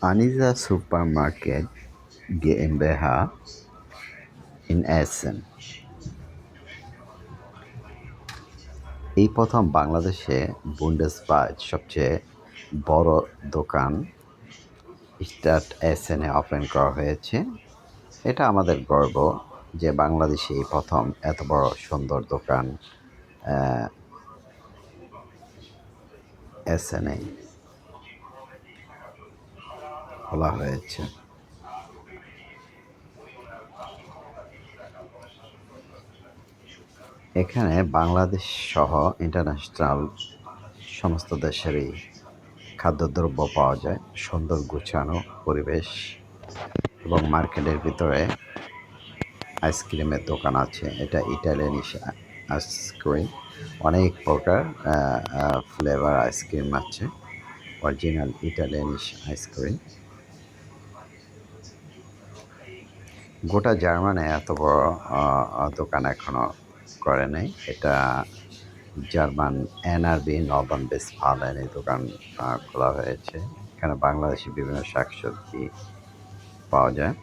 Aniza Supermarket GmbH in Essen। এই প্রথম বাংলাদেশে বুন্ডেসবাজ সবচেয়ে বড় দোকান স্টাড এসেনে ওপেন করা হয়েছে। এটা আমাদের গর্ব যে বাংলাদেশে এই প্রথম এত বড় সুন্দর দোকান এসেনে খোলা হয়েছে। এখানে বাংলাদেশ সহ ইন্টারন্যাশনাল সমস্ত দেশেরই খাদ্যদ্রব্য পাওয়া যায়। সুন্দর গুছানো পরিবেশ এবং মার্কেটের ভিতরে আইসক্রিমের দোকান আছে। এটা ইটালিয়ানিশ আইসক্রিম। অনেক প্রকার ফ্লেভার আইসক্রিম আছে। অরিজিনাল ইটালিয়ানিশ আইসক্রিম। গোটা জার্মানে এত বড় দোকান এখনো করে নাই। এটা জার্মান এনআরবি নর্দার্ন ওয়েস্টফালেন এই দোকান খোলা হয়েছে। এখানে বাংলাদেশি বিভিন্ন শাকসবজি পাওয়া যায়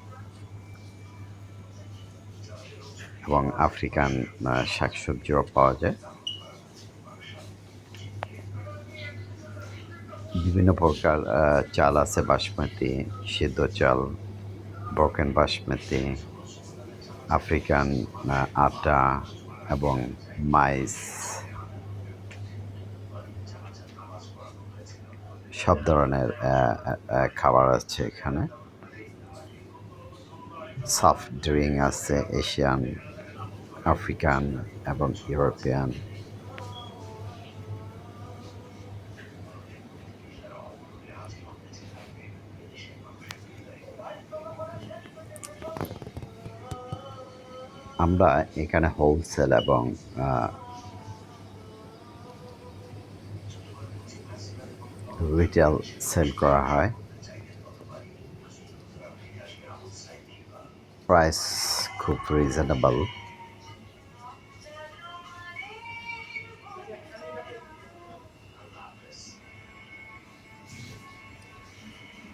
এবং আফ্রিকান শাকসবজিও পাওয়া যায়। বিভিন্ন প্রকার চাল আছে, বাসমতি, সিদ্ধ চাল, ব্রোকেন বাসমতি, আফ্রিকান আটা এবং মাইস, সব ধরনের খাবার আছে এখানে। সফট ড্রিঙ্ক আছে এশিয়ান, আফ্রিকান এবং ইউরোপিয়ান। আমরা এখানে হোলসেল এবং রিটেল সেল করা হয়। প্রাইস খুব রিজনেবল।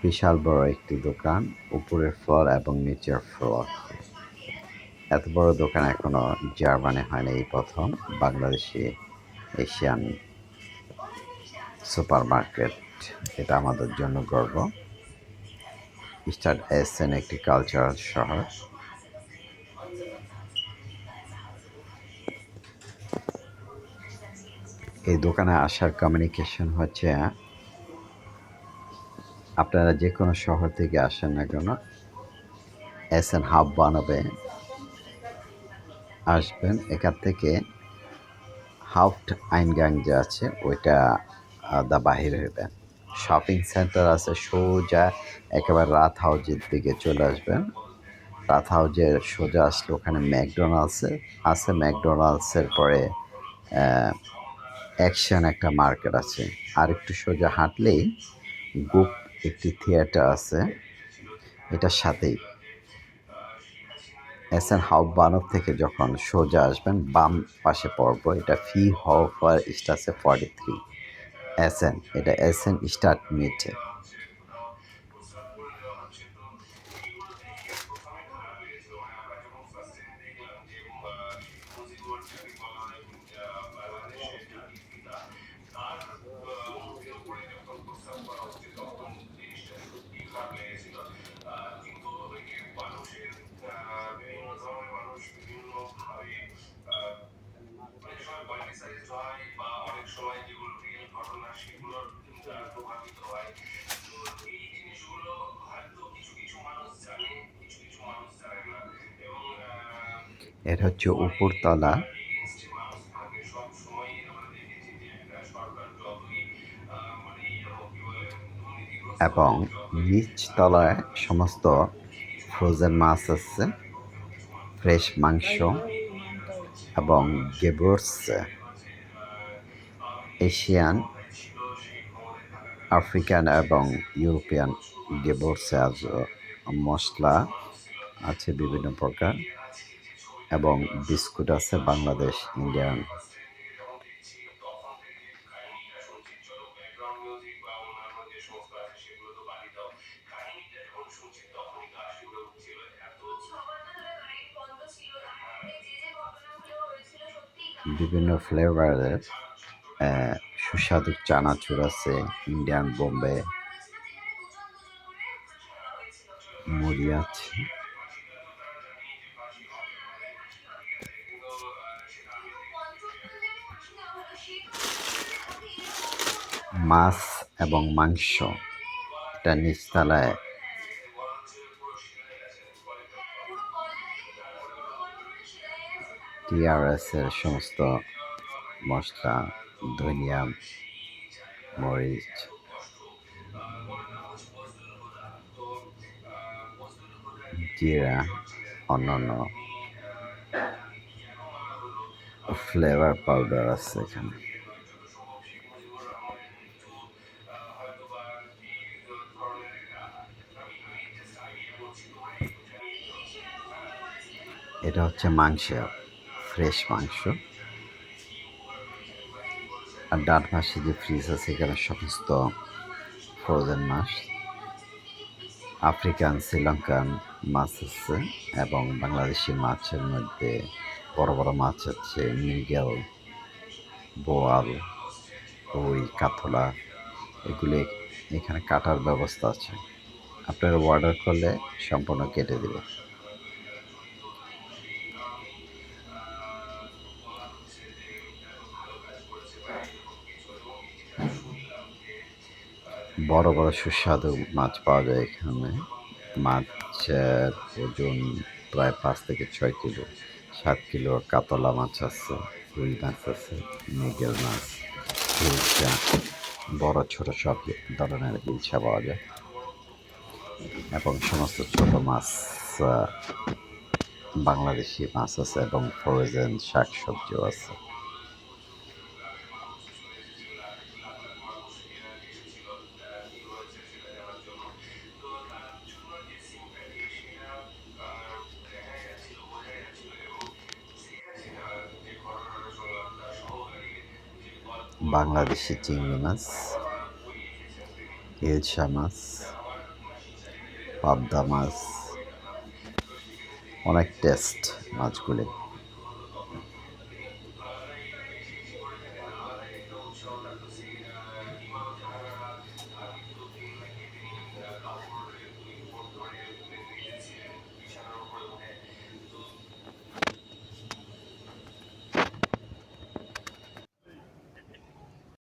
বিশাল বড় একটি দোকান, উপরের ফ্লোর এবং নিচের ফ্লোর। এত বড় দোকান এখনো জার্মানি হয়নি, এই প্রথম বাংলাদেশি এশিয়ান সুপার মার্কেট। এটা আমাদের জন্য গর্ব। স্টাড এসেন একটি কালচারাল শহর। এই দোকানে আসার কমিউনিকেশন হচ্ছে, আপনারা যে কোনো শহর থেকে আসেন না কেন, এসেন হাব বানাবে আসবেন। এখান থেকে হাউফট আইনগাং যে আছে ওইটা দা বাহির হইবেন। শপিং সেন্টার আছে, সোজা একেবারে রাত হাউজের দিকে চলে আসবেন। রাত হাউজের সোজা আসলে ওখানে ম্যাকডোনাল্ডসে আছে। ম্যাকডোনাল্ডসের পরে অ্যাকশন একটা মার্কেট আছে। আর একটু সোজা হাঁটলেই গুপ একটি থিয়েটার আছে, এটার সাথেই। এসেন হাউবানব থেকে যখন সোজা আসবেন বাম পাশে পড়ব, এটা ফি হফার স্টাসে 43 এসেন। এটা এসেন স্টার্ট মিটে। এটা হচ্ছে উপরতলা এবং নিচতলায় সমস্ত ফ্রোজেন মাছ আছে, ফ্রেশ মাংস এবং গেবর্স, এশিয়ান, আফ্রিকান এবং ইউরোপিয়ান গেবর্স মশলা আছে বিভিন্ন প্রকার এবং বিস্কুট আছে বাংলাদেশ ইন্ডিয়ান। বিভিন্ন ফ্লেভারের সুস্বাদু চানাচুর আছে, ইন্ডিয়ান বোম্বে মুড়ি আছে, মাছ এবং মাংস। এটা নিচতলায় টিআরএস এর সমস্ত মশলা, ধনিয়া, মরিচ, জিরা, অন্যান্য ফ্লেভার পাউডার আছে এখানে। এটা হচ্ছে মাংস, ফ্রেশ মাংস। আর ডান পাশে যে ফ্রিজ আছে এখানে সমস্ত ফ্রোজেন মাছ, আফ্রিকান শ্রীলঙ্কান মাছ আছে এবং বাংলাদেশি মাছের মধ্যে বড় বড় মাছ আছে, মৃগেল, বোয়াল, রুই, কাতলা, এগুলি এখানে কাটার ব্যবস্থা আছে। আপনারা অর্ডার করলে সম্পূর্ণ কেটে দেবে। বড় বড় সুস্বাদু মাছ পাওয়া যায় এখানে। মাছের ওজন প্রায় 5 থেকে 6 কিলো, 7 কিলো কাতলা মাছ আছে, রুই মাছ আছে, মৃগেল মাছ, ইলশা, বড় ছোট সব ধরনের ইলশা পাওয়া যায় এবং সমস্ত ছোট মাছ, বাংলাদেশি মাছ আছে এবং ফ্রোজেন শাক সবজিও আছে। বাংলাদেশি চিংড়ি মাছ, ইলশা মাছ, পাবদা মাছ, অনেক টেস্ট মাছগুলি।